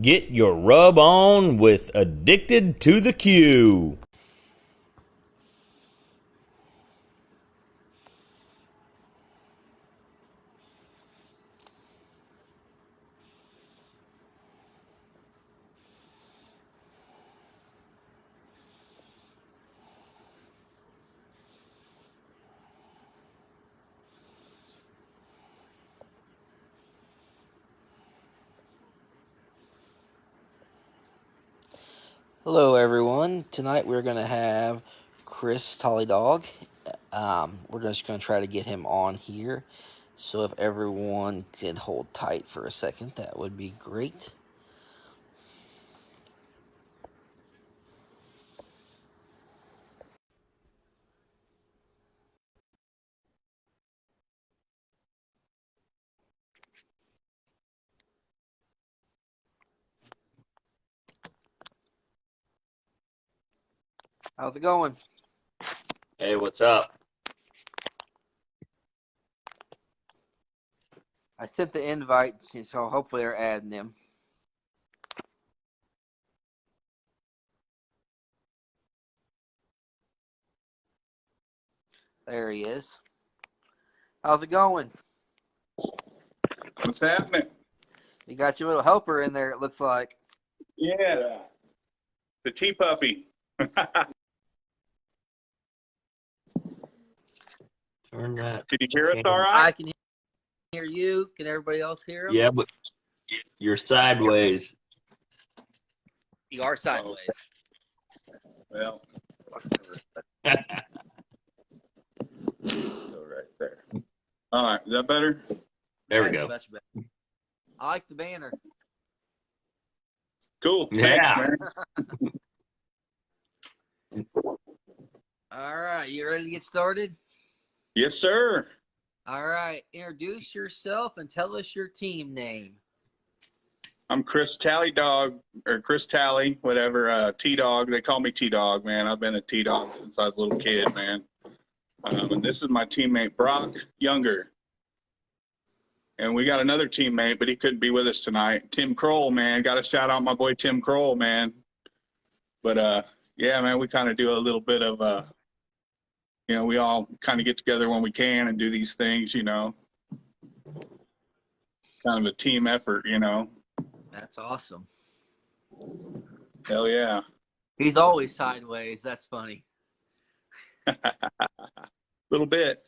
Get your rub on with Addicted to the Q. Hello, everyone. Tonight we're going to have Chris Tollydog. We're just going to try to get him on here. So if everyone could hold tight for a second, that would be great. How's it going? Hey, what's up? I sent the invite, so hopefully they're adding him. There he is. How's it going? What's happening? You got your little helper in there, it looks like. Yeah, the tea puppy. Turn that. Did you hear us all right? I can hear you. Can everybody else hear him? Yeah, but you're sideways. You are sideways. Well, so right there. All right, is that better? There we That's go. much better. I like the banner. Cool. Yeah. Thanks, man. All right, you ready to get started? Yes, sir. All right, introduce yourself and tell us your team name. I'm Chris Dog, or Chris Tally, whatever. T Dog. They call me T Dog, man. I've been a T Dog since I was a little kid, man. And this is my teammate Brock Younger. And we got another teammate, but he couldn't be with us tonight. Tim Kroll, man. Got to shout out my boy Tim Kroll, man. But yeah, man, we kind of do a little bit of you know, we all kind of get together when we can and do these things, you know. Kind of a team effort, you know. That's awesome. Hell yeah. He's always sideways. That's funny. Little bit.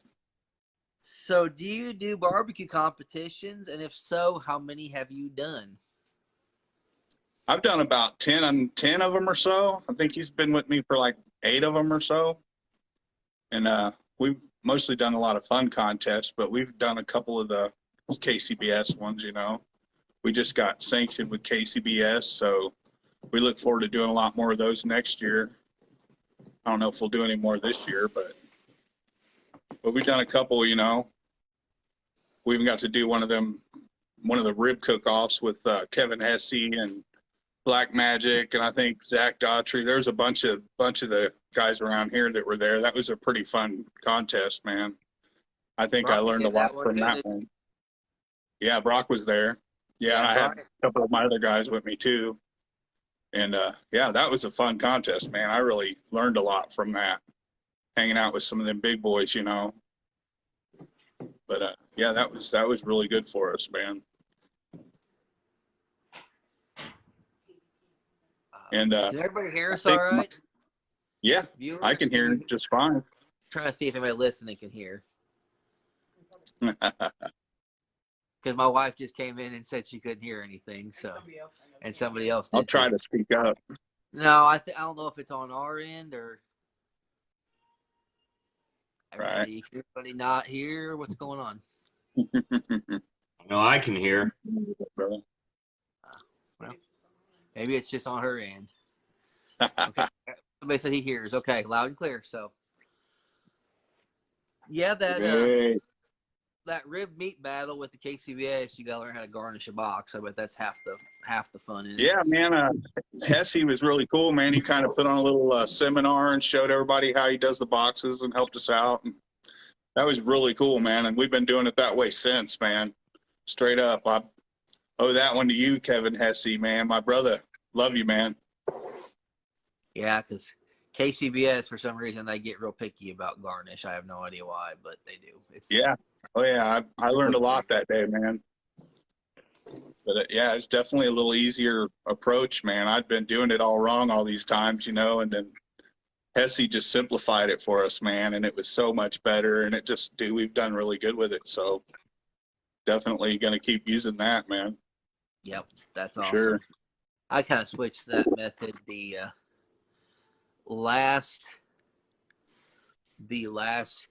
So do you do barbecue competitions? And if so, how many have you done? I've done about 10 of them or so. I think he's been with me for like 8 of them or so. And we've mostly done a lot of fun contests, but we've done a couple of the KCBS ones, you know. We just got sanctioned with KCBS, so we look forward to doing a lot more of those next year. I don't know if we'll do any more this year, but we've done a couple, you know. We even got to do one of the rib cook-offs with Kevin Hesse and Black Magic, and I think Zach Daughtry. There's a bunch of the guys around here that were there. That was a pretty fun contest, man. I think I learned a lot from that one. Yeah, Brock was there. Yeah, and I had a couple of my other guys with me too. And yeah, that was a fun contest, man. I really learned a lot from that, hanging out with some of them big boys, you know. But yeah, that was really good for us, man. And can everybody hear us all right? Yeah, viewers, I can hear just fine. I'm trying to see if anybody listening can hear. Because my wife just came in and said she couldn't hear anything. So, and somebody else did. I'll try to speak up. No, I don't know if it's on our end or everybody, right. Everybody not here. What's going on? No, I can hear. Well, maybe it's just on her end. Okay. Somebody said he hears. Okay, loud and clear. So, yeah, that rib meat battle with the KCBS, you gotta learn how to garnish a box. I bet that's half the fun in it. Yeah, man. Hesse was really cool, man. He kind of put on a little seminar and showed everybody how he does the boxes and helped us out. And that was really cool, man. And we've been doing it that way since, man. Straight up. owe that one to you, Kevin Hesse, man. My brother. Love you, man. Yeah, because KCBS, for some reason, they get real picky about garnish. I have no idea why, but they do. Yeah. Oh, yeah. I learned a lot that day, man. But, yeah, it's definitely a little easier approach, man. I'd been doing it all wrong all these times, you know, and then Hesse just simplified it for us, man, and it was so much better. And it just, dude, we've done really good with it. So definitely going to keep using that, man. Yep, that's awesome. Sure. I kind of switched that method the last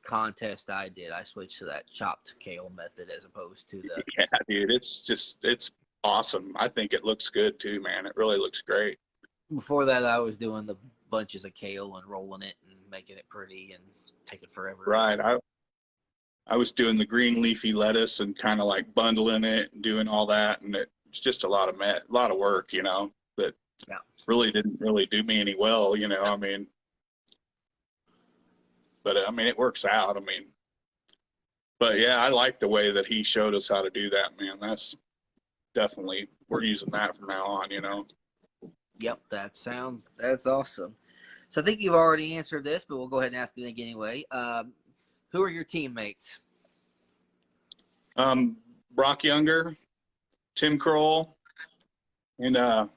contest I did. I switched to that chopped kale method as opposed to the. Yeah, dude, it's awesome. I think it looks good too, man. It really looks great. Before that, I was doing the bunches of kale and rolling it and making it pretty and taking forever. Right. I was doing the green leafy lettuce and kind of like bundling it and doing all that, and it's just a lot of work, you know, that really didn't really do me any well, you know. I mean, but I mean, it works out. I mean, but yeah, I like the way that he showed us how to do that, man. That's definitely, we're using that from now on, you know. Yep, that's awesome. So I think you've already answered this, but we'll go ahead and ask it again anyway. Who are your teammates? Brock Younger, Tim Kroll, and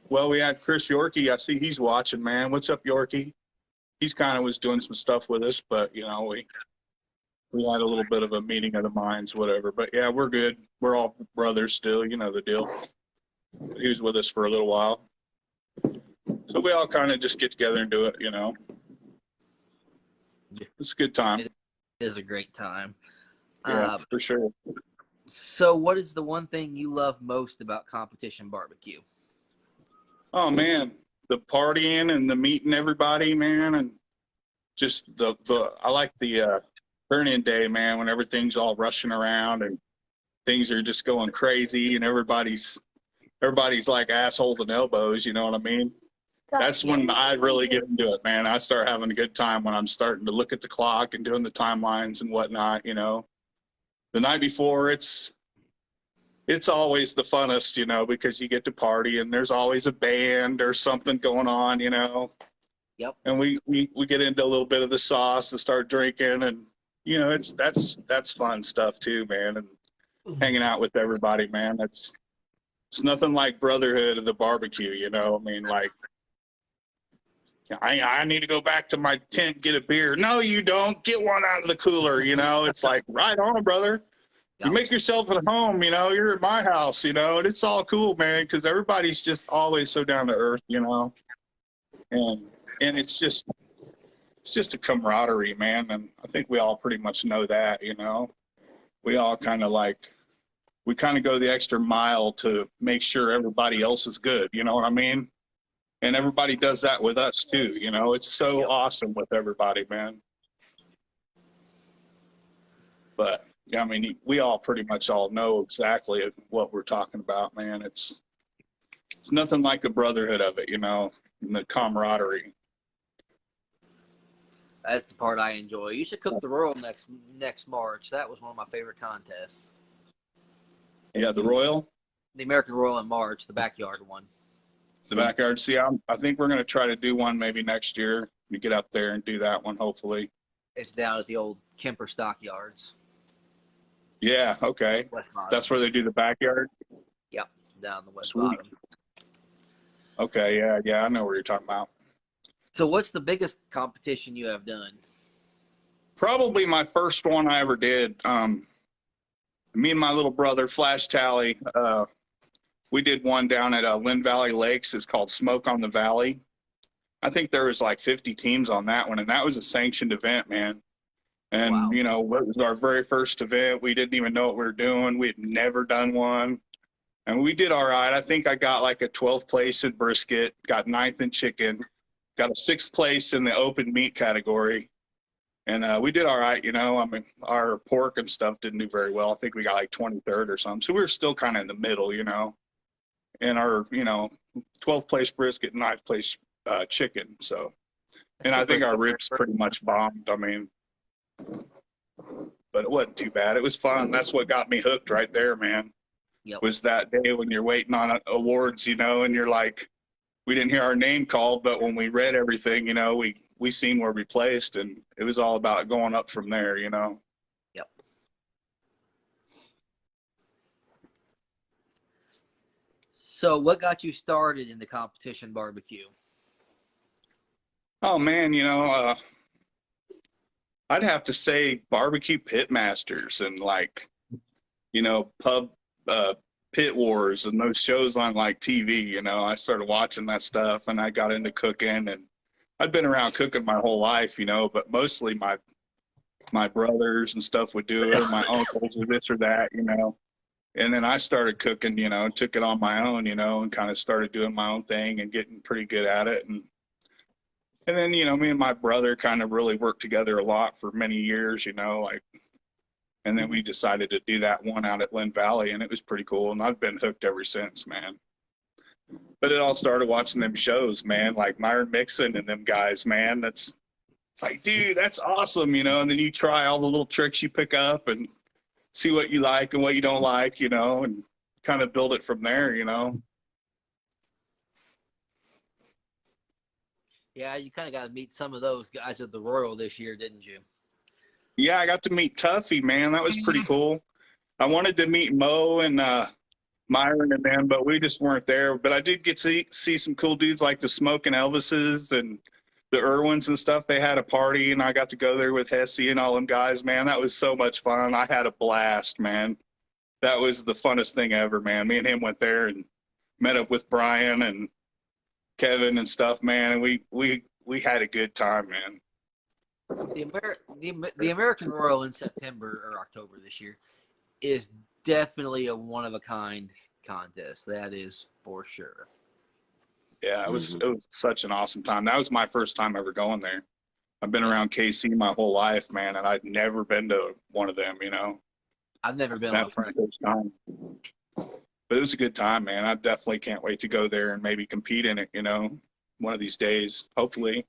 well, we had Chris Yorkie. I see he's watching, man. What's up, Yorkie? He's kind of was doing some stuff with us, but you know, we had a little bit of a meeting of the minds, whatever. But yeah, we're good. We're all brothers still, you know the deal. He was with us for a little while, so we all kind of just get together and do it, you know. It's a good time. It is a great time. Yeah, for sure. So what is the one thing you love most about Competition BBQ? Oh man, the partying and the meeting everybody, man, and just I like the turn-in day, man, when everything's all rushing around and things are just going crazy and everybody's like assholes and elbows, you know what I mean? That's when I really get into it, man. I start having a good time when I'm starting to look at the clock and doing the timelines and whatnot, you know. The night before, it's always the funnest, you know, because you get to party and there's always a band or something going on, you know. Yep. And we get into a little bit of the sauce and start drinking, and you know, that's fun stuff too, man. And hanging out with everybody, man. It's nothing like brotherhood of the barbecue, you know. I mean, like, I need to go back to my tent, get a beer. No, you don't. Get one out of the cooler, you know. It's like, right on, brother. You make yourself at home, you know. You're at my house, you know, and it's all cool, man, because everybody's just always so down to earth, you know. And it's just a camaraderie, man. And I think we all pretty much know that, you know. We all kind of go the extra mile to make sure everybody else is good, you know what I mean? And everybody does that with us too, you know. It's so awesome with everybody, man. But yeah, I mean, we all pretty much all know exactly what we're talking about, man. It's nothing like the brotherhood of it, you know, and the camaraderie. That's the part I enjoy. You should cook the Royal next March. That was one of my favorite contests. Yeah, the Royal? The American Royal in March, the backyard one. The backyard. See, I think we're going to try to do one maybe next year. We get up there and do that one, hopefully. It's down at the old Kemper Stockyards. Yeah, okay. That's where they do the backyard? Yep, down the West Sweet. Bottom. Okay, yeah, I know where you're talking about. So what's the biggest competition you have done? Probably my first one I ever did. Me and my little brother, Flash Tally, we did one down at Lynn Valley Lakes. It's called Smoke on the Valley. I think there was like 50 teams on that one, and that was a sanctioned event, man. And, Wow. you know, it was our very first event. We didn't even know what we were doing. We had never done one. And we did all right. I think I got like a 12th place in brisket, got 9th in chicken, got a 6th place in the open meat category. And we did all right, you know. I mean, our pork and stuff didn't do very well. I think we got like 23rd or something. So we were still kind of in the middle, you know. And our, you know, 12th place brisket, 9th place chicken. So, and I think our ribs pretty much bombed. I mean, but it wasn't too bad. It was fun. That's what got me hooked right there, man. Yep. was that day when you're waiting on awards, you know, and you're like, we didn't hear our name called, but when we read everything, you know, we seen where we placed, and it was all about going up from there, you know. Yep. So what got you started in the competition barbecue? Oh man, you know, I'd have to say barbecue pitmasters and like, you know, pub pit wars and those shows on like TV. You know, I started watching that stuff, and I got into cooking, and I'd been around cooking my whole life, you know, but mostly my brothers and stuff would do it, or my uncles, or this or that, you know. And then I started cooking, you know, took it on my own, you know, and kind of started doing my own thing and getting pretty good at it. And then, you know, me and my brother kind of really worked together a lot for many years, you know, like, and then we decided to do that one out at Lynn Valley, and it was pretty cool. And I've been hooked ever since, man. But it all started watching them shows, man, like Myron Mixon and them guys, man. It's like, dude, that's awesome, you know. And then you try all the little tricks you pick up and see what you like and what you don't like, you know, and kind of build it from there, you know. Yeah, you kind of got to meet some of those guys at the Royal this year, didn't you? Yeah, I got to meet Tuffy, man. That was pretty cool. I wanted to meet Mo and Myron and them, but we just weren't there. But I did get to see some cool dudes like the Smoking Elvises and the Irwins and stuff. They had a party, and I got to go there with Hesse and all them guys, man. That was so much fun. I had a blast, man. That was the funnest thing ever, man. Me and him went there and met up with Brian and Kevin and stuff, man. And we had a good time, man. The American Royal in September or October this year is definitely a one-of-a-kind contest. That is for sure. Yeah, it was such an awesome time. That was my first time ever going there. I've been around KC my whole life, man, and I'd never been to one of them, you know. I've never been That on was my first time. But it was a good time, man. I definitely can't wait to go there and maybe compete in it, you know, one of these days. Hopefully.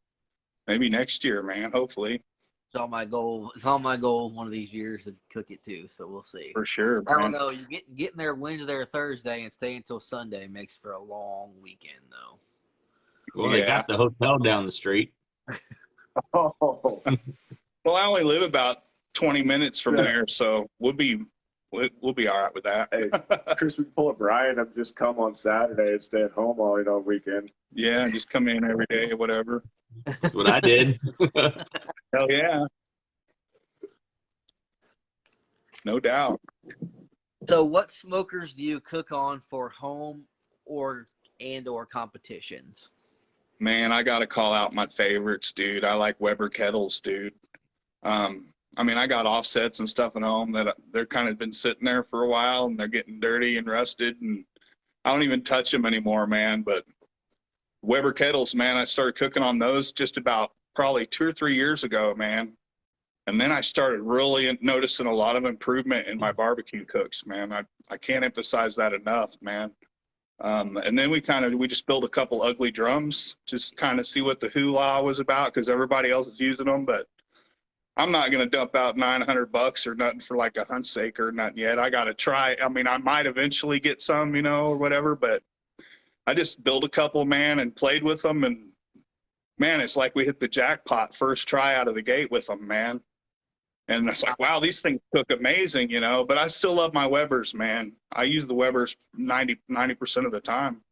Maybe next year, man. Hopefully. It's all my goal. It's all my goal one of these years to cook it too. So we'll see. For sure, I man. don't know. You getting there Wednesday or Thursday and stay until Sunday makes for a long weekend, though. Well, they got the hotel down the street. Oh. Well, I only live about 20 minutes from there, so we'll be all right with that. Hey, Chris, we can pull a Brian and just come on Saturday and stay at home all weekend. Yeah, just come in every day or whatever. That's what I did. Hell yeah. No doubt. So, what smokers do you cook on for home or competitions? Man, I got to call out my favorites, dude. I like Weber kettles, dude. I mean, I got offsets and stuff at home that they're kind of been sitting there for a while, and they're getting dirty and rusted, and I don't even touch them anymore, man. But Weber kettles, man, I started cooking on those just about probably 2 or 3 years ago, man. And then I started really noticing a lot of improvement in my barbecue cooks, man. I can't emphasize that enough, man. And then we just built a couple ugly drums, just kind of see what the hoo-ha was about, because everybody else is using them. But I'm not going to dump out $900 or nothing for like a hunt sake or nothing yet. I got to try. I mean, I might eventually get some, you know, or whatever, but I just built a couple, man, and played with them. And man, it's like we hit the jackpot first try out of the gate with them, man. And it's like, wow, these things cook amazing, you know, but I still love my Webers, man. I use the Webers 90% of the time.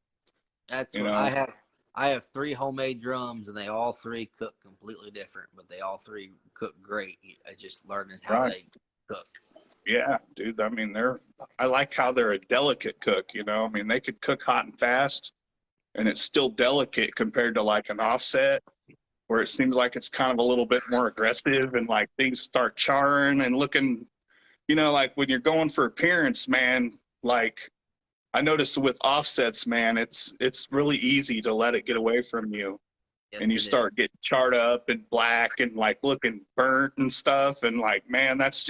That's what I have. I have 3 homemade drums, and they all 3 cook completely different, but they all 3 cook great. I just learned how they cook. Yeah, dude. I mean, I like how they're a delicate cook, you know. I mean, they could cook hot and fast, and it's still delicate compared to like an offset, where it seems like it's kind of a little bit more aggressive, and like things start charring and looking, you know, like when you're going for appearance, man, like I noticed with offsets, man, it's really easy to let it get away from you. Yes, and you start getting charred up and black and like looking burnt and stuff. And like, man, that's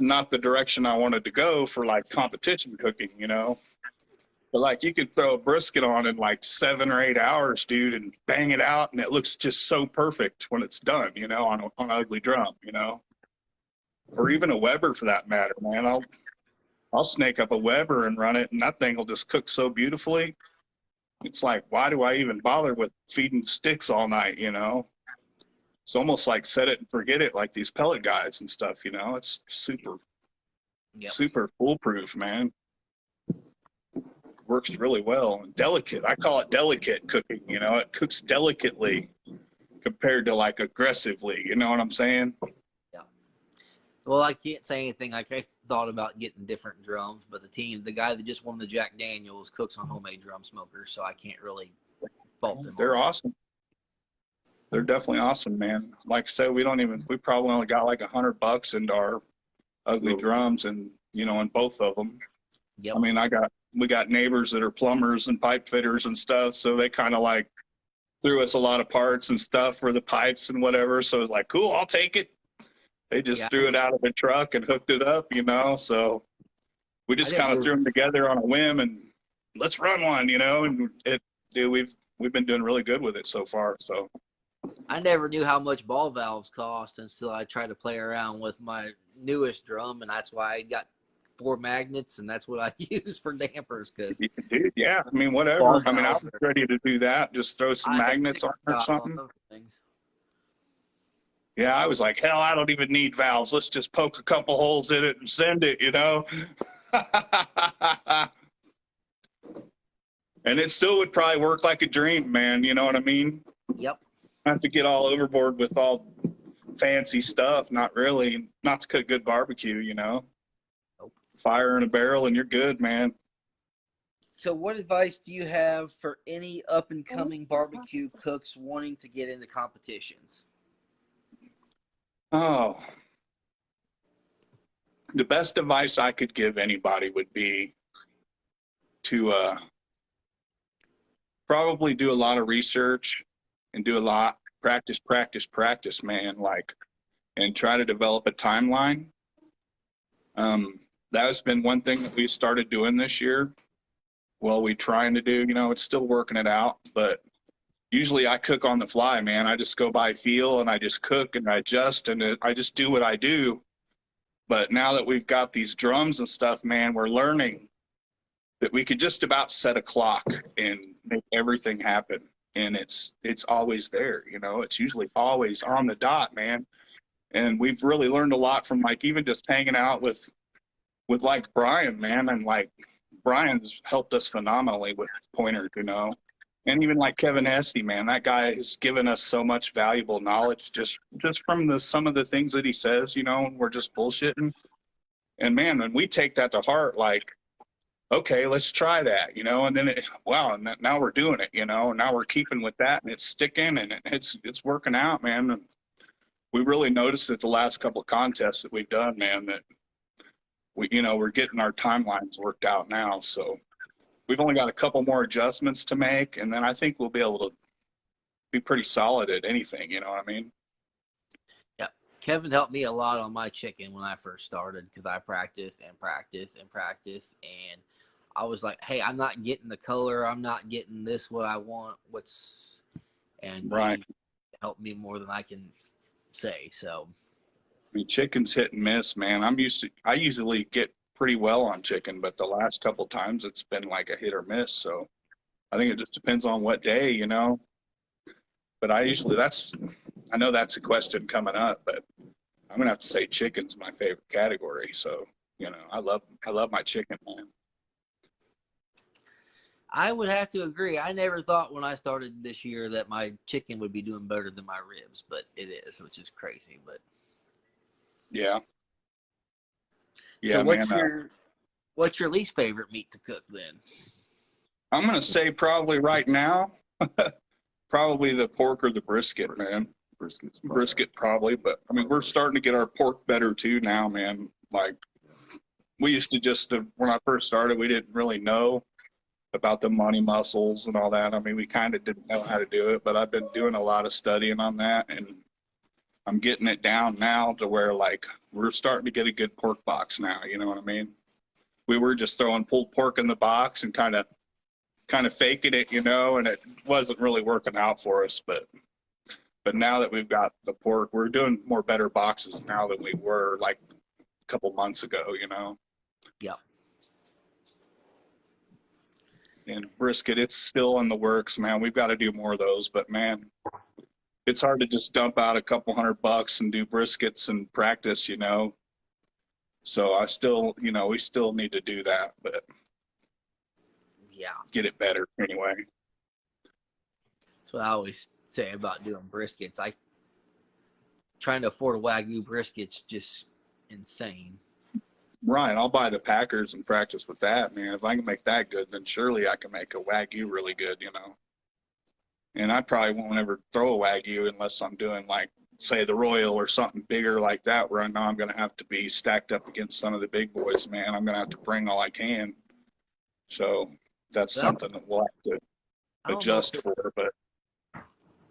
not the direction I wanted to go for like competition cooking, you know. But like you could throw a brisket on in like 7 or 8 hours, dude, and bang it out, and it looks just so perfect when it's done, you know, on an ugly drum, you know. Or even a Weber for that matter, man. I'll snake up a Weber and run it, and that thing will just cook so beautifully. It's like, why do I even bother with feeding sticks all night, you know? It's almost like set it and forget it, like these pellet guides and stuff, you know? It's super foolproof, man. Works really well and delicate. I call it delicate cooking, you know? It cooks delicately compared to like aggressively, you know what I'm saying? Yeah. Well, I can't say anything. Like, I thought about getting different drums, but the guy that just won the Jack Daniels cooks on homemade drum smokers, so I can't really fault him. They're awesome. They're definitely awesome, man. Like I said, we probably only got like $100 into our ugly drums, and you know, in both of them. Yep. I mean, we got neighbors that are plumbers and pipe fitters and stuff, so they kind of like threw us a lot of parts and stuff for the pipes and whatever. So it's like, cool, I'll take it. They just threw it out of the truck and hooked it up, you know. So we just kind of threw them together on a whim and let's run one, you know. And we've been doing really good with it so far. So I never knew how much ball valves cost until I tried to play around with my newest drum, and that's why I got 4 magnets, and that's what I use for dampers. Cause dude, yeah, I mean, whatever. I mean, I was ready to do that. Just throw some magnets on or something. Yeah, I was like, hell, I don't even need valves. Let's just poke a couple holes in it and send it, you know? And it still would probably work like a dream, man. You know what I mean? Yep. Not to get all overboard with all fancy stuff. Not really. Not to cook good barbecue, you know? Nope. Fire in a barrel and you're good, man. So what advice do you have for any up-and-coming barbecue cooks wanting to get into competitions? Oh, the best advice I could give anybody would be to probably do a lot of research and do a lot practice, man, like, and try to develop a timeline. That has been one thing that we started doing this year. Well, we trying to do, you know, it's still working it out, but usually I cook on the fly, man. I just go by feel and I just cook and I adjust and I just do what I do. But now that we've got these drums and stuff, man, we're learning that we could just about set a clock and make everything happen. And it's always there, you know, it's usually always on the dot, man. And we've really learned a lot from like even just hanging out with like Brian, man. And like Brian's helped us phenomenally with pointers, you know. And even like Kevin Hesse, man, that guy has given us so much valuable knowledge just from some of the things that he says, you know, we're just bullshitting. And man, when we take that to heart, like, okay, let's try that, you know, and then and now we're doing it, you know, and now we're keeping with that and it's sticking and it's working out, man. And we really noticed at the last couple of contests that we've done, man, that we're getting our timelines worked out now. So we've only got a couple more adjustments to make, and then I think we'll be able to be pretty solid at anything, you know what I mean? Yeah. Kevin helped me a lot on my chicken when I first started because I practiced, and I was like, hey, I'm not getting the color. I'm not getting this what I want. And right. He helped me more than I can say, so. I mean, chicken's hit and miss, man. I usually get pretty well on chicken, but the last couple times it's been like a hit or miss. So I think it just depends on what day, you know. But I know that's a question coming up, but I'm gonna have to say chicken's my favorite category. So, you know, I love my chicken, man. I would have to agree. I never thought when I started this year that my chicken would be doing better than my ribs, but it is, which is crazy. But yeah. Yeah, so what's man. your least favorite meat to cook then? I'm gonna say probably right now, probably the pork or the brisket, man. Brisket probably, but I mean we're starting to get our pork better too now, man. Like we used to when I first started, we didn't really know about the money muscles and all that. I mean, we kind of didn't know how to do it, but I've been doing a lot of studying on that, and I'm getting it down now to where like we're starting to get a good pork box now. You know what I mean? We were just throwing pulled pork in the box and kind of faking it, you know, and it wasn't really working out for us. But now that we've got the pork, we're doing more better boxes now than we were like a couple months ago, you know? Yeah. And brisket, it's still in the works, man. We've got to do more of those, but man, it's hard to just dump out a couple $100 and do briskets and practice, you know. So I still, you know, we still need to do that, but Yeah, get it better anyway. that's what I always say about doing briskets. Trying to afford a Wagyu brisket's just insane. Right, I'll buy the Packers and practice with that, man. If I can make that good, then surely I can make a Wagyu really good, you know. And I probably won't ever throw a Wagyu unless I'm doing like, say, the Royal or something bigger like that, where I know I'm going to have to be stacked up against some of the big boys, man. I'm going to have to bring all I can. So that's something that we'll have to adjust for. But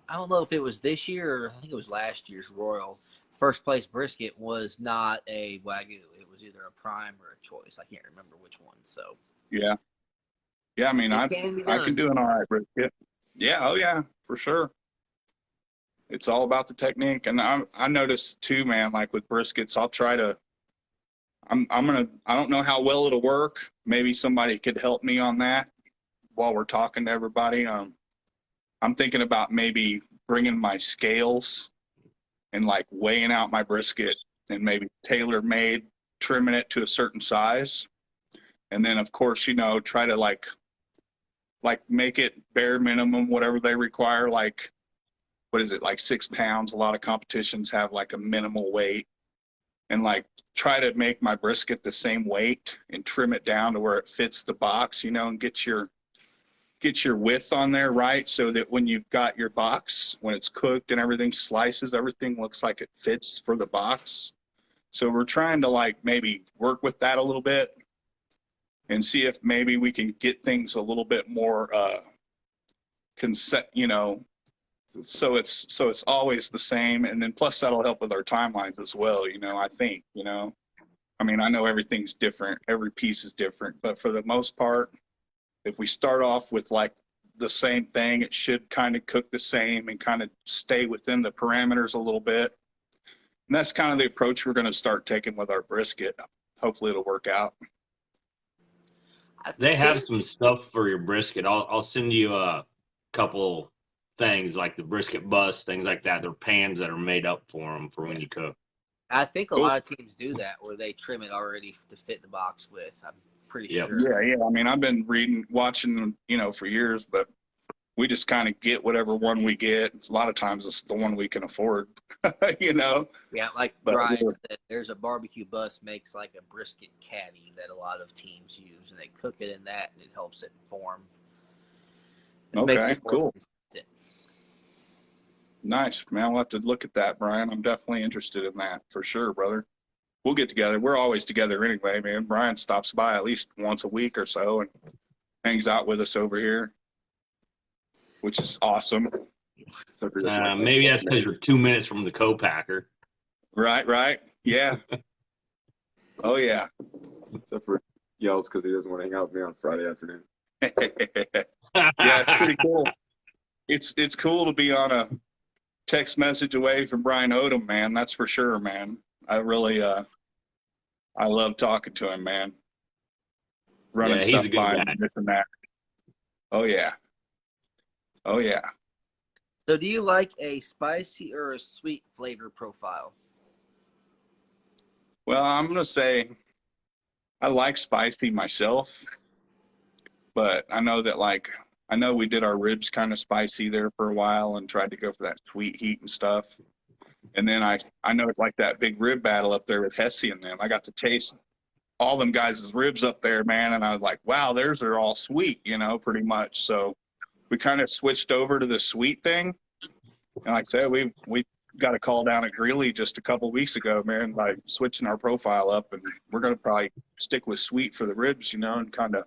I don't know if it was this year or I think it was last year's Royal. First place brisket was not a Wagyu. It was either a prime or a choice. I can't remember which one. So yeah. I mean, I can do an all right brisket. Yeah, oh yeah, for sure. It's all about the technique. And I noticed too, man, like with briskets, I'll try to, I don't know how well it'll work. Maybe somebody could help me on that while we're talking to everybody. I'm thinking about maybe bringing my scales and like weighing out my brisket and maybe tailor-made trimming it to a certain size. And then of course, you know, try to like make it bare minimum, whatever they require. Like, what is it? Like 6 pounds. A lot of competitions have like a minimal weight, and like try to make my brisket the same weight and trim it down to where it fits the box, you know, and get your width on there, right? So that when you've got your box, when it's cooked and everything slices, everything looks like it fits for the box. So we're trying to like maybe work with that a little bit and see if maybe we can get things a little bit more you know, so it's always the same. And then plus that'll help with our timelines as well, you know, I think, you know. I mean, I know everything's different, every piece is different, but for the most part, if we start off with like the same thing, it should kind of cook the same and kind of stay within the parameters a little bit. And that's kind of the approach we're going to start taking with our brisket. Hopefully it'll work out. They have some stuff for your brisket. I'll send you a couple things like the brisket bus, things like that. They're pans that are made up for them for when you cook. I think a lot of teams do that where they trim it already to fit the box with. I'm pretty sure. Yeah. I mean, I've been watching, you know, for years, but we just kind of get whatever one we get. A lot of times it's the one we can afford, you know. Yeah, like Brian said, there's a barbecue bus makes like a brisket caddy that a lot of teams use, and they cook it in that, and it helps it form. It makes it cool. Consistent. Nice, man. We'll have to look at that, Brian. I'm definitely interested in that for sure, brother. We'll get together. We're always together anyway, man. Brian stops by at least once a week or so and hangs out with us over here, which is awesome. Maybe that's because you're 2 minutes from the co-packer. Right. Yeah. Oh, yeah. Except for yells because he doesn't want to hang out with me on Friday afternoon. Yeah, it's pretty cool. It's cool to be on a text message away from Brian Odom, man. That's for sure, man. I really, I love talking to him, man. Running stuff by him, this and that. Oh, yeah. So do you like a spicy or a sweet flavor profile? Well, I'm going to say I like spicy myself, but I know that we did our ribs kind of spicy there for a while and tried to go for that sweet heat and stuff. And then I know it's like that big rib battle up there with Hesse and them. I got to taste all them guys' ribs up there, man. And I was like, wow, theirs are all sweet, you know, pretty much. So we kind of switched over to the sweet thing. And like I said, we got a call down at Greeley just a couple weeks ago, man, by switching our profile up. And we're going to probably stick with sweet for the ribs, you know, and kind of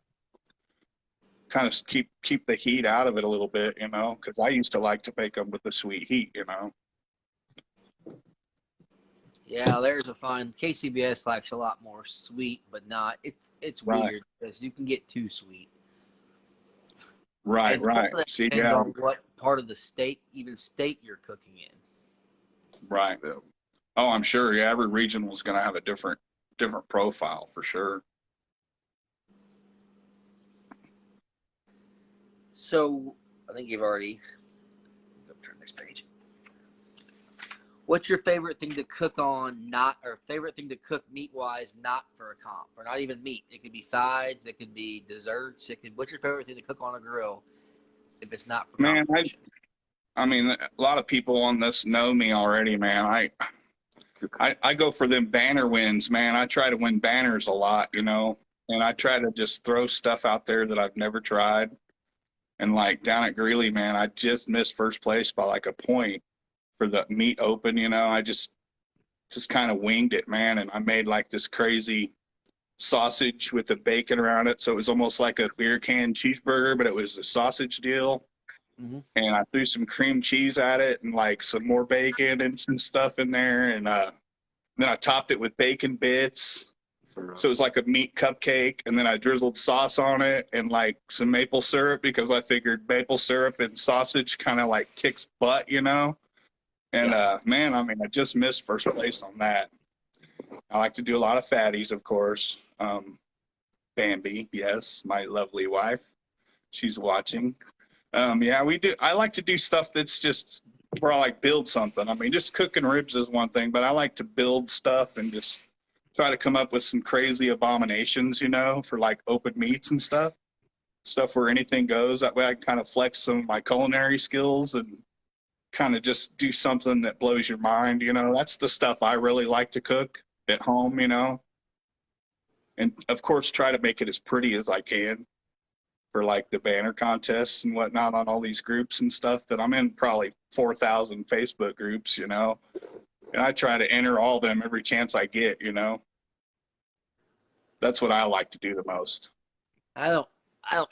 keep the heat out of it a little bit, you know, because I used to like to make them with the sweet heat, you know. Yeah, there's a fine. KCBS likes a lot more sweet, but not. It's weird because you can get too sweet. Right. See, depends on what part of the state you're cooking in. Right. Oh, I'm sure. Yeah, every regional is going to have a different profile for sure. So I think you've already. Go turn next page. What's your favorite thing to cook on? Favorite thing to cook meat wise, not for a comp, or not even meat. It could be sides. It could be desserts. What's your favorite thing to cook on a grill if it's not for Man, competition? I mean, a lot of people on this know me already, man. I go for them banner wins, man. I try to win banners a lot, you know, and I try to just throw stuff out there that I've never tried. And like down at Greeley, man, I just missed first place by like a point for the meat open, you know. I just kind of winged it, man, and I made like this crazy sausage with the bacon around it, so it was almost like a beer can cheeseburger, but it was a sausage deal. Mm-hmm. And I threw some cream cheese at it and like some more bacon and some stuff in there, and then I topped it with bacon bits. So it was like a meat cupcake, and then I drizzled sauce on it and like some maple syrup, because I figured maple syrup and sausage kind of like kicks butt, you know. And man, I mean, I just missed first place on that. I like to do a lot of fatties, of course. Bambi, yes, my lovely wife. She's watching. Yeah, we do. I like to do stuff that's just where I like build something. I mean, just cooking ribs is one thing, but I like to build stuff and just try to come up with some crazy abominations, you know, for like open meats and stuff where anything goes. That way I kind of flex some of my culinary skills and kind of just do something that blows your mind, you know. That's the stuff I really like to cook at home, you know. And of course, try to make it as pretty as I can for like the banner contests and whatnot on all these groups and stuff that I'm in, probably 4,000 Facebook groups, you know. And I try to enter all of them every chance I get, you know. That's what I like to do the most. I don't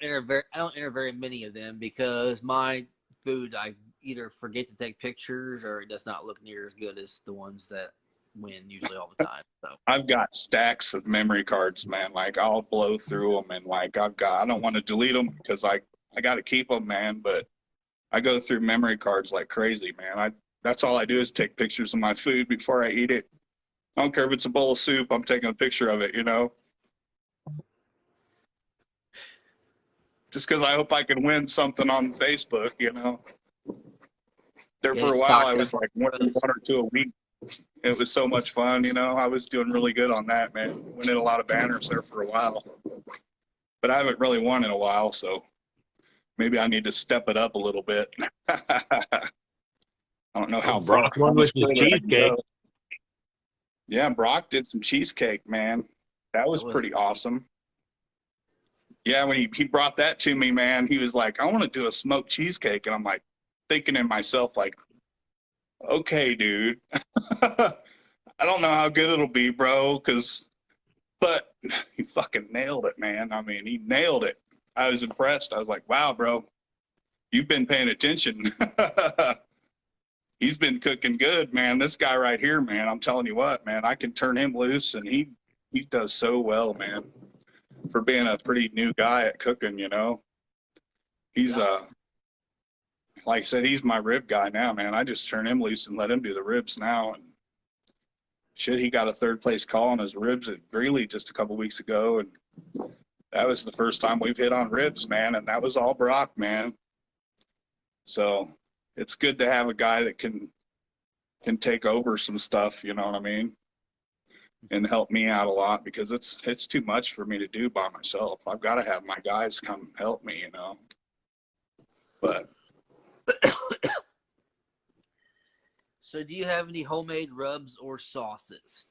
enter very many of them because my food, I either forget to take pictures or it does not look near as good as the ones that win usually all the time. So I've got stacks of memory cards, man. Like I'll blow through them, and like I don't want to delete them because I got to keep them, man. But I go through memory cards like crazy, man. That's all I do is take pictures of my food before I eat it. I don't care if it's a bowl of soup, I'm taking a picture of it, you know. Just because I hope I can win something on Facebook, you know. There for a while, I was like one or two a week. It was so much fun, you know. I was doing really good on that, man. Winning a lot of banners there for a while. But I haven't really won in a while, so maybe I need to step it up a little bit. I don't know how Brock won with the cheesecake. Yeah, Brock did some cheesecake, man. That was pretty awesome. Yeah, when he brought that to me, man, he was like, I want to do a smoked cheesecake. And I'm like thinking in myself, like, okay, dude. I don't know how good it'll be, bro, but he fucking nailed it, man. I mean, he nailed it. I was impressed. I was like, wow, bro, you've been paying attention. He's been cooking good, man. This guy right here, man, I'm telling you what, man, I can turn him loose, and he does so well, man, for being a pretty new guy at cooking, you know. He's like I said, he's my rib guy now, man. I just turn him loose and let him do the ribs now. And shit, he got a third place call on his ribs at Greeley just a couple weeks ago, and that was the first time we've hit on ribs, man. And that was all Brock, man. So it's good to have a guy that can take over some stuff, you know what I mean, and help me out a lot, because it's too much for me to do by myself. I've got to have my guys come help me, you know. But so do you have any homemade rubs or sauces?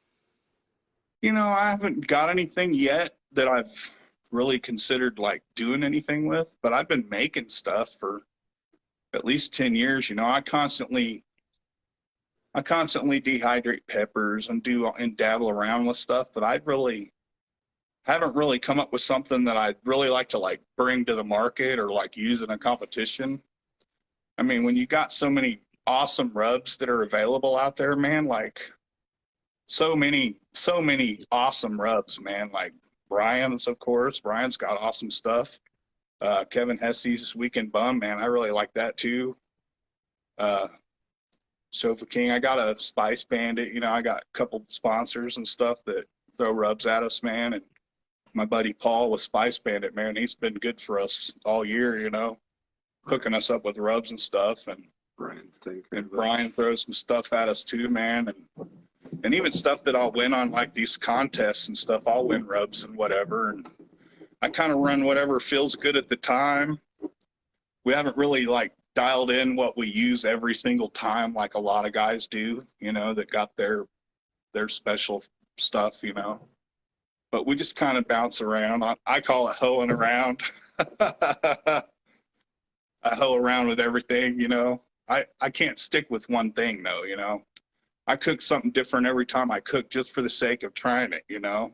You know, I haven't got anything yet that I've really considered like doing anything with, but I've been making stuff for at least 10 years. You know, I constantly dehydrate peppers and dabble around with stuff, but I haven't really come up with something that I'd really like to like bring to the market or like use in a competition. I mean, when you got so many awesome rubs that are available out there, man, like so many awesome rubs, man. Like Brian's, of course. Brian's got awesome stuff. Kevin Hesse's Weekend Bum, man, I really like that too. Sofa King, I got a Spice Bandit. You know, I got a couple sponsors and stuff that throw rubs at us, man. And my buddy Paul with Spice Bandit, man, he's been good for us all year, you know. hooking us up with rubs and stuff, and Brian throws some stuff at us too, man, and even stuff that I'll win on like these contests and stuff. I'll win rubs and whatever, and I kind of run whatever feels good at the time. We haven't really like dialed in what we use every single time like a lot of guys do, you know, that got their special stuff, you know. But we just kind of bounce around. I call it hoeing around. I hoe around with everything, you know. I can't stick with one thing though, you know. I cook something different every time I cook just for the sake of trying it, you know.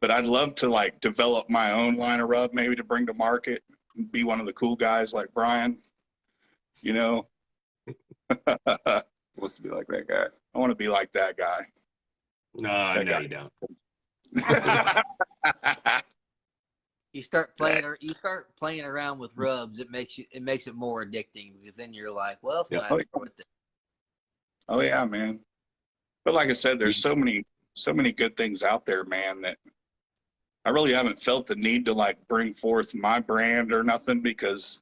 But I'd love to like develop my own line of rub maybe to bring to market, be one of the cool guys like Brian, you know. Wants to be like that guy. I want to be like that guy. No, no, you don't. You start playing around with rubs. It makes it more addicting, because then you're like, well, it's not worth it. Oh yeah, man. But like I said, there's so many good things out there, man, that I really haven't felt the need to like bring forth my brand or nothing, because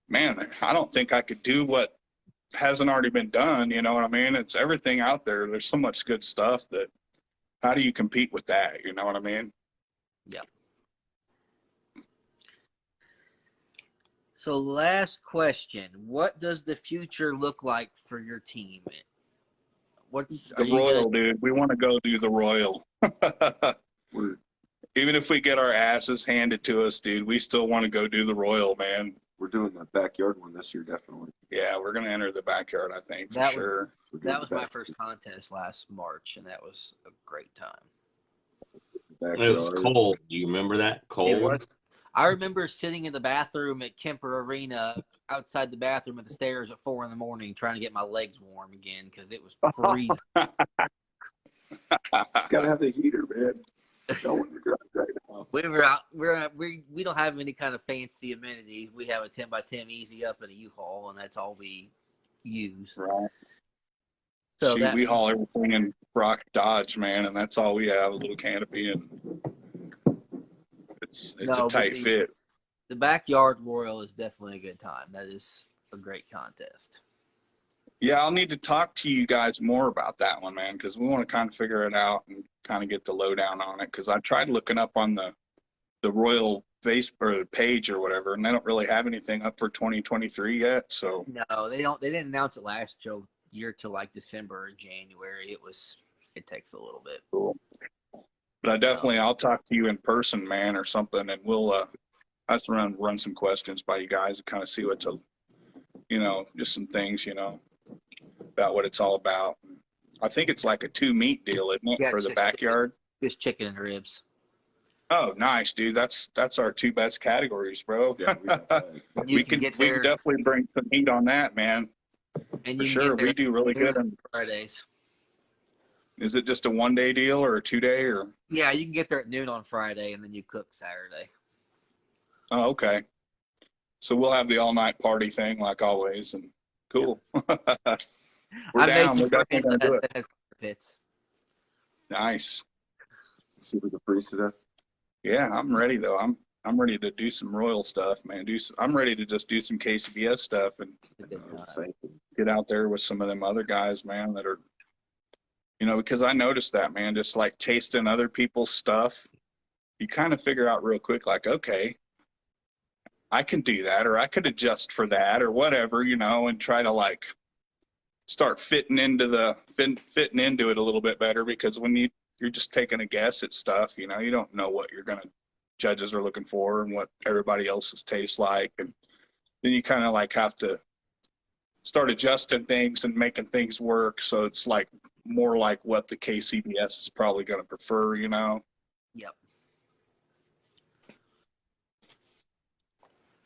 man, I don't think I could do what hasn't already been done. You know what I mean? It's everything out there. There's so much good stuff that how do you compete with that? You know what I mean? Yeah. So last question, what does the future look like for your team? What's the Royal, dude? We want to go do the Royal. Even if we get our asses handed to us, dude, we still want to go do the Royal, man. We're doing the backyard one this year, definitely. Yeah, we're going to enter the backyard, I think, for sure. That was my first contest last March, and that was a great time. It was cold. Do you remember that? Cold? It was. I remember sitting in the bathroom at Kemper Arena, outside the bathroom at the stairs at 4 a.m, trying to get my legs warm again because it was freezing. Gotta have the heater, man. We were out. We don't have any kind of fancy amenities. We have a 10x10 easy up and a U-Haul, and that's all we use. Right. So shoot, we haul everything in Brock Dodge, man, and that's all we have, a little canopy, and it's a tight fit. The backyard Royal is definitely a good time. That is a great contest. Yeah, I'll need to talk to you guys more about that one, man, because we want to kind of figure it out and kind of get the lowdown on it. Because I tried looking up on the Royal Facebook or the page or whatever, and they don't really have anything up for 2023 yet. So no, they don't. They didn't announce it last year till like December or January. It takes a little bit. Cool. But I'll talk to you in person, man, or something, and we'll us run some questions by you guys and kind of see what to, just some things, about what it's all about. I think it's like a 2 meat deal, isn't it, for the backyard? Just chicken and ribs. Oh, nice, dude. That's our 2 best categories, bro. Yeah, we can definitely bring some meat on that, man. And for sure, we do really good on Fridays. Is it just a 1-day deal or a 2-day or? Yeah, you can get there at noon on Friday, and then you cook Saturday. Oh, okay. So we'll have the all-night party thing like always, and cool. We're down. We're definitely gonna do it. Pits. Nice. See what the priest does. Yeah, I'm ready though. I'm ready to do some Royal stuff, man. I'm ready to just do some KCBS stuff and get out there with some of them other guys, man, that are, because I noticed that, man, just like tasting other people's stuff, you kind of figure out real quick, like, okay, I can do that, or I could adjust for that, or whatever, and try to like start fitting into it a little bit better, because when you're just taking a guess at stuff, you don't know what judges are looking for and what everybody else's tastes like, and then you kind of like have to start adjusting things and making things work, so it's like more like what the KCBS is probably going to prefer, Yep.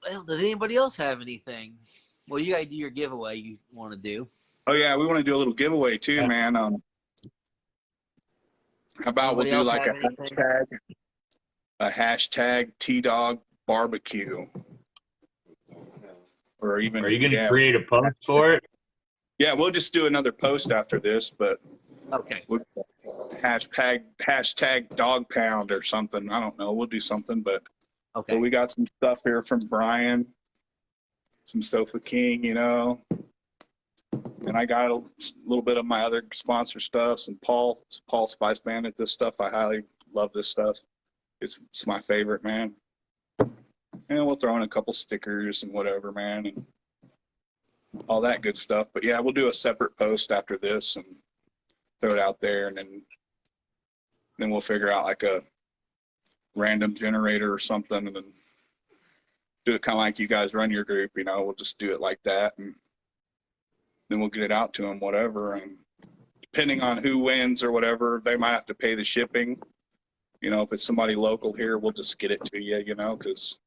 Well, does anybody else have anything? Well, you got to do your giveaway you want to do. Oh yeah, we want to do a little giveaway too, man. How about we'll do like a hashtag T Dawgs BBQ, or even. Are you going to create a post for it? Yeah, we'll just do another post after this, but okay. Hashtag dog pound or something. I don't know. We'll do something, but Okay. But we got some stuff here from Brian, some Sofa King, you know. And I got a little bit of my other sponsor stuff, some Paul Spice Bandit. This stuff, I highly love this stuff. It's my favorite, man. And we'll throw in a couple stickers and whatever, man, and all that good stuff. But yeah, we'll do a separate post after this and throw it out there, and then we'll figure out like a random generator or something, and then do it kind of like you guys run your group, you know. We'll just do it like that, and then we'll get it out to them, whatever. And depending on who wins or whatever, they might have to pay the shipping. You know, if it's somebody local here, we'll just get it to you, you know, because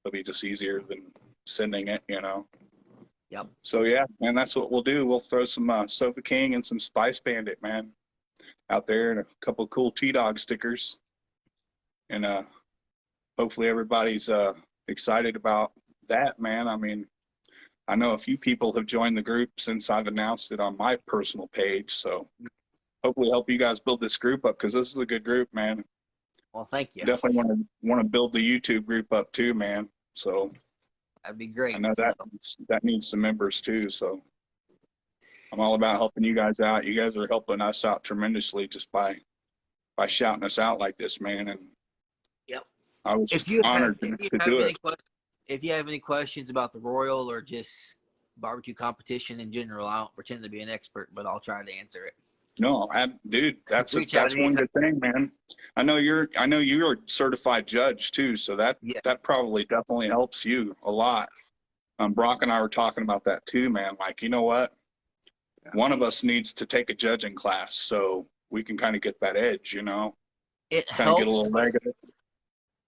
it'll be just easier than sending it, you know. Yep. So yeah, man, that's what we'll do. We'll throw some Sofa King and some Spice Bandit, man, out there, and a couple of cool T Dawgs stickers. And hopefully everybody's excited about that, man. I mean, I know a few people have joined the group since I've announced it on my personal page. So hopefully help you guys build this group up, because this is a good group, man. Well, thank you. Definitely want to build the YouTube group up too, man. So That'd be great. I know that needs some members too. So I'm all about helping you guys out. You guys are helping us out tremendously just by shouting us out like this, man. And yep. I was honored to do it. If you have any questions about the Royal or just barbecue competition in general, I don't pretend to be an expert, but I'll try to answer it. No, dude, that's one good thing, man. I know you're a certified judge too, so that probably definitely helps you a lot. Brock and I were talking about that too, man. Like, you know what? One of us needs to take a judging class so we can kind of get that edge, you know. It kind of get a little negative.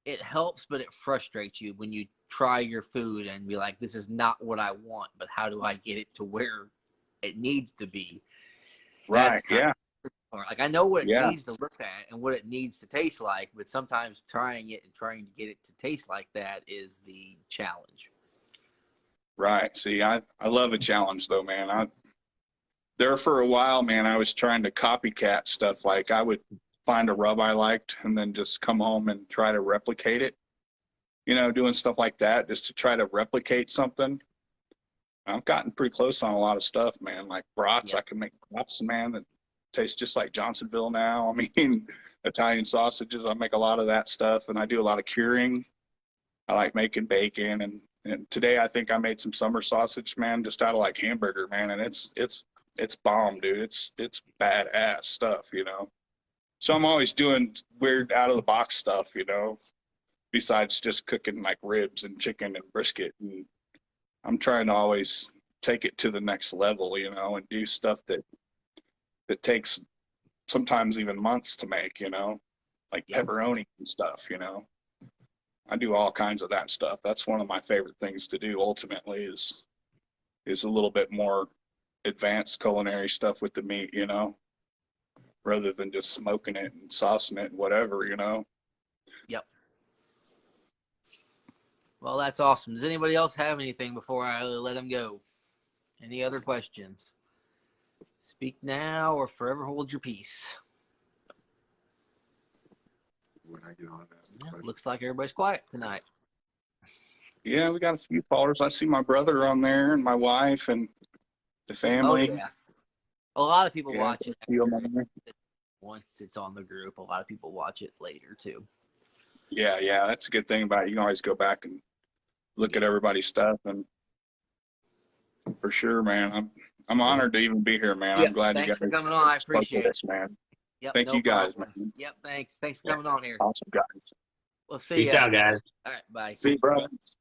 It helps, but it frustrates you when you try your food and be like, this is not what I want, but how do I get it to where it needs to be? Right, yeah. Like, I know what it needs to look at and what it needs to taste like, but sometimes trying it and trying to get it to taste like that is the challenge. Right. See, I love a challenge though, man. There for a while, man, I was trying to copycat stuff. Like, I would find a rub I liked and then just come home and try to replicate it. You know, doing stuff like that just to try to replicate something. I've gotten pretty close on a lot of stuff, man. Like brats, I can make brats, man, that taste just like Johnsonville now. I mean, Italian sausages, I make a lot of that stuff, and I do a lot of curing. I like making bacon, and today I think I made some summer sausage, man, just out of like hamburger, man, and it's bomb, dude. It's badass stuff, you know. So I'm always doing weird out of the box stuff, you know, besides just cooking like ribs and chicken and brisket. And I'm trying to always take it to the next level, you know, and do stuff that takes sometimes even months to make, you know, like pepperoni and stuff, you know. I do all kinds of that stuff. That's one of my favorite things to do ultimately is a little bit more advanced culinary stuff with the meat, you know, rather than just smoking it and saucing it and whatever, you know. Yep. Well, that's awesome. Does anybody else have anything before I let them go? Any other questions? Speak now or forever hold your peace. When I get on that. Looks like everybody's quiet tonight. Yeah, we got a few followers. I see my brother on there and my wife and the family. Oh, yeah. A lot of people watch it it. Once it's on the group. A lot of people watch it later, too. Yeah, that's a good thing about it. You can always go back and look at everybody's stuff, and for sure, man. I'm honored to even be here, man. I'm glad you guys for coming on. I appreciate it, man. Yep, Thank you guys, man. Yep, thanks for coming on here. Awesome, guys. We'll see you. Peace out, guys. All right, bye. See you, brothers.